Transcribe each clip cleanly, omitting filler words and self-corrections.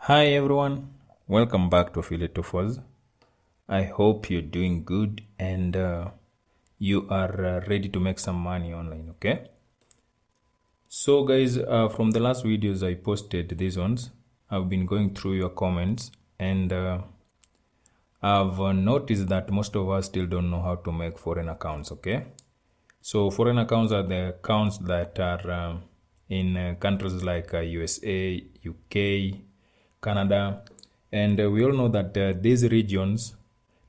Hi everyone, welcome back to Affiliate to USE. I hope you're doing good and you are ready to make some money online, okay? So guys, from the last videos I posted, these ones, I've been going through your comments and I've noticed that most of us still don't know how to make foreign accounts, okay? So foreign accounts are the accounts that are in countries like USA, UK, Canada, and we all know that these regions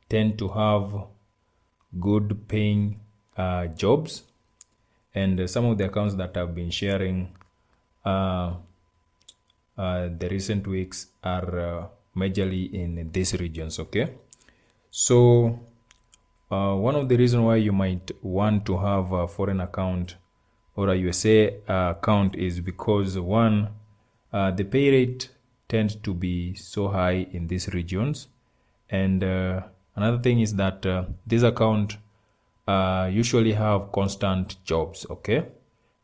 tend to have good paying jobs, and some of the accounts that I've been sharing the recent weeks are majorly in these regions, okay? So one of the reasons why you might want to have a foreign account or a USA account is because one, the pay rate tends to be so high in these regions, and another thing is that this account usually have constant jobs, okay?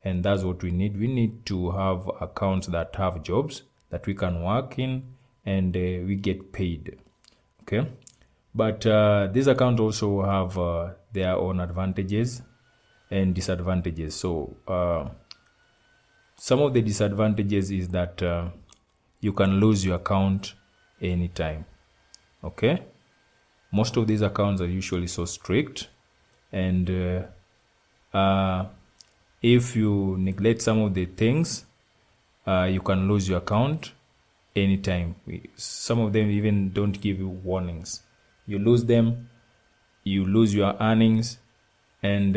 And that's what we need to have accounts that have jobs that we can work in and we get paid, okay? But these accounts also have their own advantages and disadvantages. So some of the disadvantages is that you can lose your account anytime, okay? Most of these accounts are usually so strict, and if you neglect some of the things, you can lose your account anytime. Some of them even don't give you warnings. You lose them, you lose your earnings, and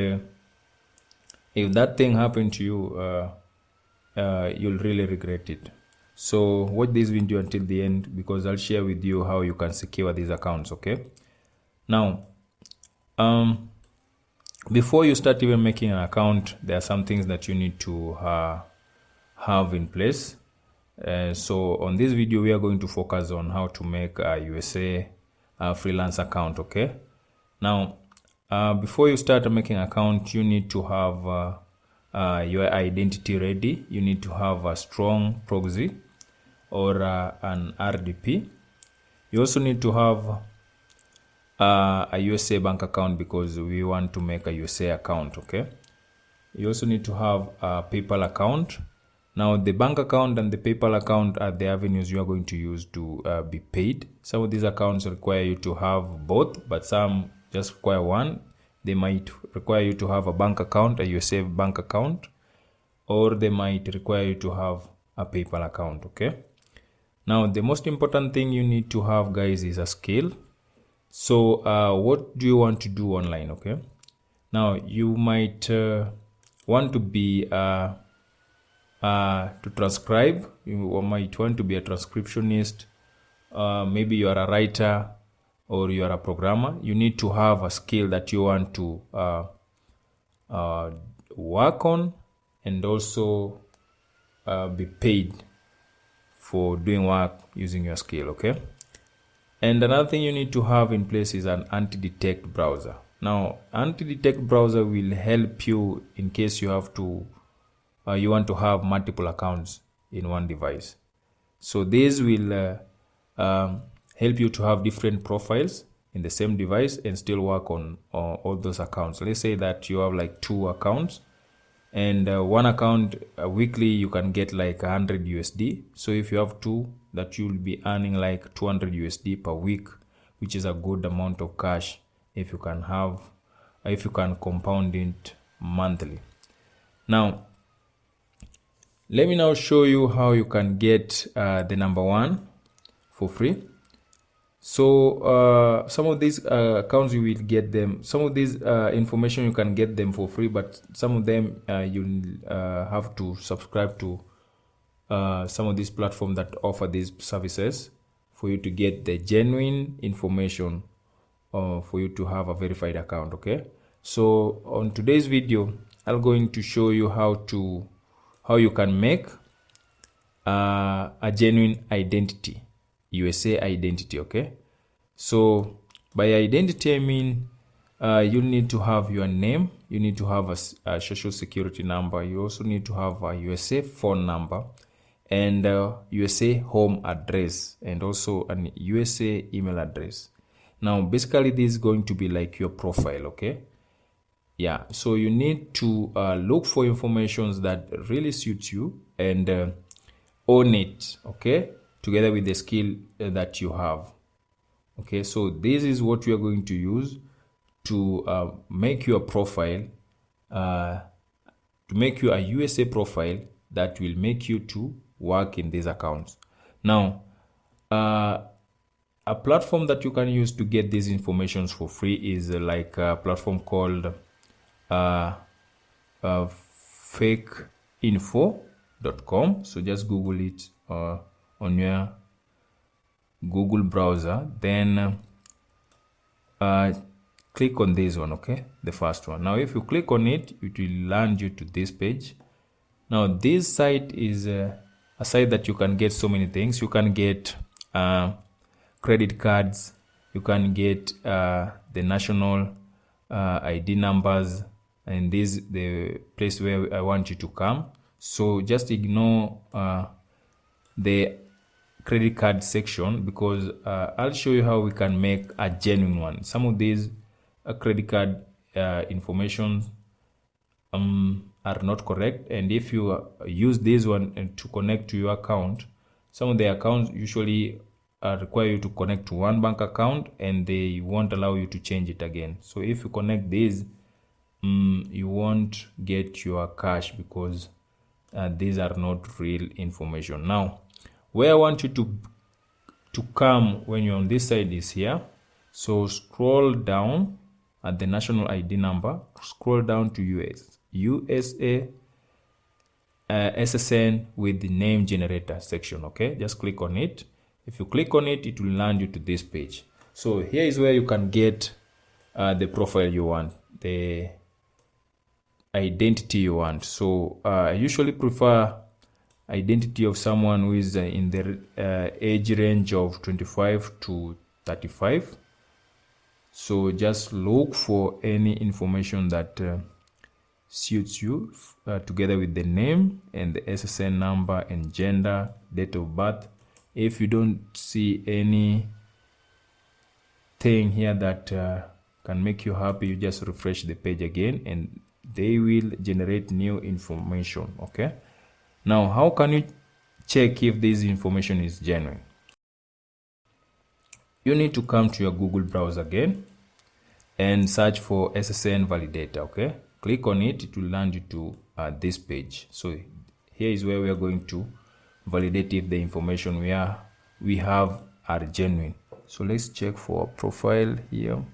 if that thing happened to you, you'll really regret it. So watch this video until the end, because I'll share with you how you can secure these accounts, okay? Now, before you start even making an account, there are some things that you need to have in place. So on this video, we are going to focus on how to make a USA freelance account, okay? Now, before you start making an account, you need to have your identity ready. You need to have a strong proxy or an RDP. You also need to have a USA bank account, because we want to make a USA account, okay? You also need to have a PayPal account. Now, the bank account and the PayPal account are the avenues you are going to use to be paid. Some of these accounts require you to have both, but some just require one. They might require you to have a bank account, a USA bank account, or they might require you to have a PayPal account, okay? Now, the most important thing you need to have, guys, is a skill. So what do you want to do online, okay? Now, you might want to be to transcribe. You might want to be a transcriptionist. Maybe you are a writer or you are a programmer. You need to have a skill that you want to work on, and also be paid for doing work using your skill, okay? And another thing you need to have in place is an anti-detect browser. Now, anti-detect browser will help you in case you have to you want to have multiple accounts in one device. So this will help you to have different profiles in the same device and still work on all those accounts. Let's say that you have like 2 accounts, and one account weekly you can get like 100 USD. So if you have 2, that you'll be earning like 200 USD per week, which is a good amount of cash if you can compound it monthly. Now, let me now show you how you can get the number 1 for free. So some of these accounts you will get them, some of these information you can get them for free, but some of them you'll have to subscribe to some of these platforms that offer these services for you to get the genuine information for you to have a verified account, okay? So on today's video, I'm going to show you how you can make a genuine identity, USA identity, okay? So by identity, I mean you need to have your name, you need to have a social security number, you also need to have a USA phone number, and USA home address, and also an USA email address. Now basically this is going to be like your profile, okay? Yeah, so you need to look for information that really suits you and own it, okay, together with the skill that you have. Okay, so this is what we are going to use to make your profile, to make you a USA profile that will make you to work in these accounts. Now, a platform that you can use to get these informations for free is like a platform called fakeinfo.com. So just Google it on your Google browser, then click on this one, okay, the first one. Now if you click on it, it will land you to this page. Now this site is a site that you can get so many things. You can get credit cards, you can get the national ID numbers, and this is the place where I want you to come. So just ignore the credit card section, because I'll show you how we can make a genuine one. Some of these credit card information are not correct, and if you use this one to connect to your account, some of the accounts usually require you to connect to one bank account and they won't allow you to change it again. So if you connect this, you won't get your cash, because these are not real information. Now where I want you to come when you're on this side is here. So scroll down at the national ID number, scroll down to USA SSN with the name generator section, okay? Just click on it. If you click on it, it will land you to this page. So here is where you can get the profile you want, the identity you want. So I usually prefer identity of someone who is in the age range of 25 to 35. So just look for any information that suits you, together with the name and the SSN number and gender, date of birth. If you don't see any thing here that can make you happy, you just refresh the page again and they will generate new information, okay? Now, how can you check if this information is genuine? You need to come to your Google browser again and search for SSN validator, okay? Click on it, it will land you to this page. So here is where we are going to validate if the information we have are genuine. So let's check for a profile here.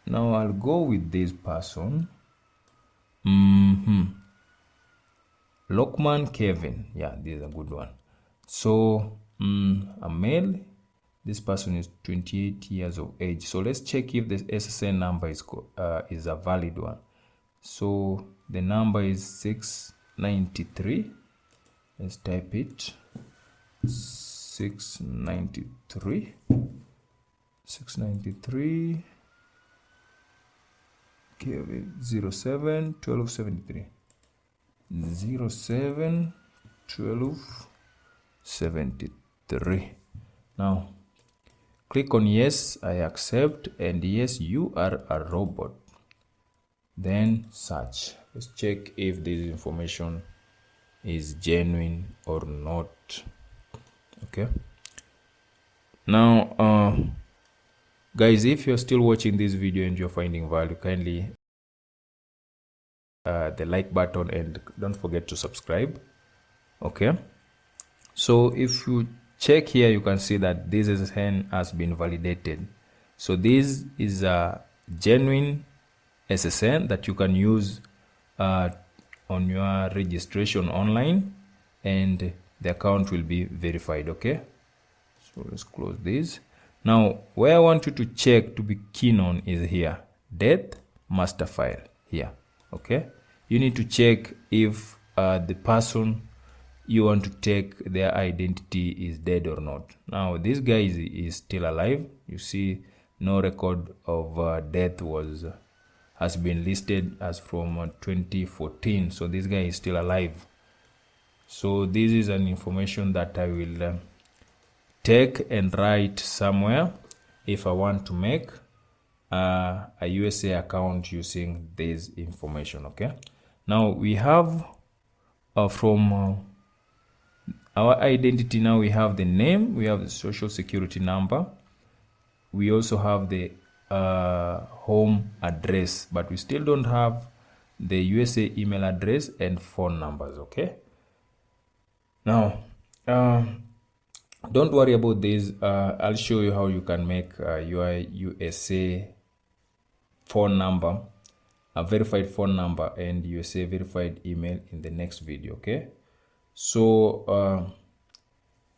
Now I'll go with this person. Lockman Kevin, yeah, this is a good one. So a male, this person is 28 years of age. So let's check if the SSN number is a valid one. So the number is 693. Let's type it. 693 Kevin 07 1273 07 1273. Now click on yes, I accept, and yes, you are a robot. Then search. Let's check if this information is genuine or not. Okay, now guys, if you're still watching this video and you're finding value, kindly the like button and don't forget to subscribe. Okay, so if you check here, you can see that this SSN has been validated. So this is a genuine SSN that you can use on your registration online, and the account will be verified. Okay, so let's close this. Now where I want you to check to be keen on is here, death master file here. Okay, you need to check if the person you want to take their identity is dead or not. Now this guy is still alive. You see no record of death has been listed as from 2014. So this guy is still alive. So this is an information that I will take and write somewhere if I want to make a USA account using this information. Okay, now we have from our identity. Now we have the name, we have the social security number, we also have the home address, but we still don't have the USA email address and phone numbers. Okay, now don't worry about this. I'll show you how you can make your USA phone number, a verified phone number, and USA verified email in the next video. Okay, so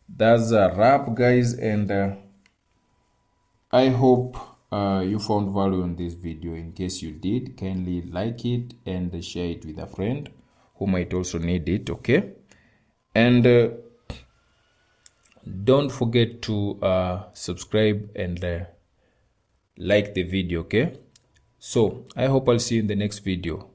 that's a wrap, guys, and I hope you found value in this video. In case you did, kindly like it and share it with a friend who might also need it. Okay, and don't forget to subscribe and like the video. Okay, so I hope I'll see you in the next video.